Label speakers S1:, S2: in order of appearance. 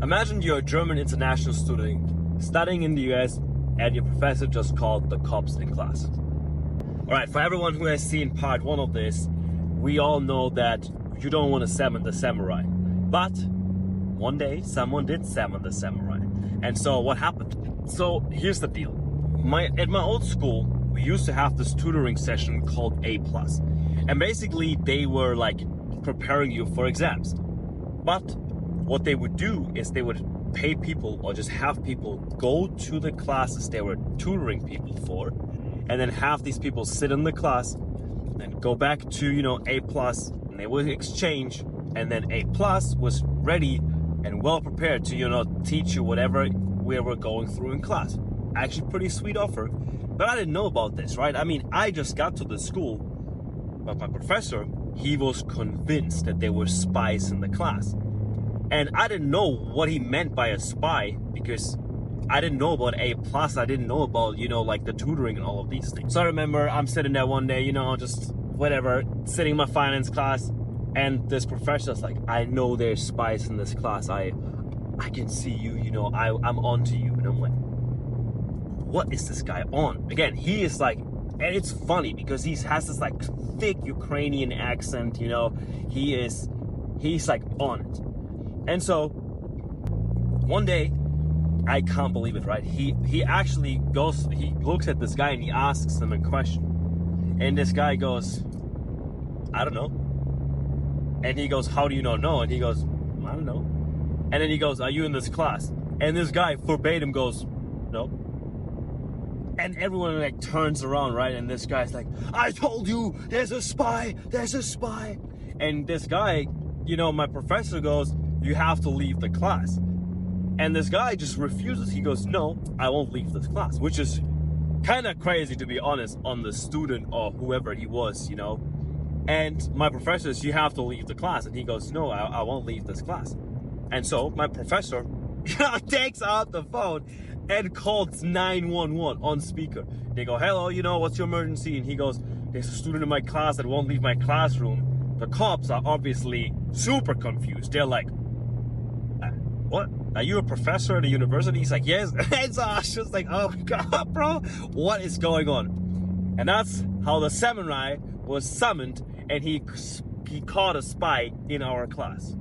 S1: Imagine you're a German international student studying in the US and your professor just called the cops in class. Alright, for everyone who has seen part 1 of this, we all know that you don't want to summon the samurai. But one day someone did summon the samurai. And so what happened? So here's the deal. At my old school, we used to have this tutoring session called A+. And basically they were like preparing you for exams. But what they would do is they would pay people or just have people go to the classes they were tutoring people for, and then have these people sit in the class and go back to, A+, and they would exchange, and then A+ was ready and well prepared to, teach you whatever we were going through in class. Actually pretty sweet offer, but I didn't know about this, right? I mean, I just got to the school, but my professor, he was convinced that there were spies in the class. And I didn't know what he meant by a spy because I didn't know about A+, I didn't know about, like the tutoring and all of these things. So I remember I'm sitting there one day, just whatever, sitting in my finance class, and this professor's like, I know there's spies in this class. I can see you, I'm on to you. And I'm like, what is this guy on? Again, he is like, and it's funny because he has this like thick Ukrainian accent, he's like on it. And so one day, I can't believe it, right? He actually goes, he looks at this guy and he asks him a question. And this guy goes, I don't know. And he goes, how do you not know? And he goes, I don't know. And then he goes, are you in this class? And this guy verbatim goes, no. And everyone like turns around, right? And this guy's like, I told you, there's a spy, there's a spy. And this guy, my professor goes, you have to leave the class. And this guy just refuses. He goes, no, I won't leave this class, which is kind of crazy, to be honest, on the student or whoever he was, And my professor says, you have to leave the class. And he goes, no, I won't leave this class. And so my professor takes out the phone and calls 911 on speaker. They go, hello, what's your emergency? And he goes, there's a student in my class that won't leave my classroom. The cops are obviously super confused. They're like, what? Are you a professor at a university? He's like, yes. And so I was just like, oh God, bro, what is going on? And that's how the samurai was summoned, and he caught a spy in our class.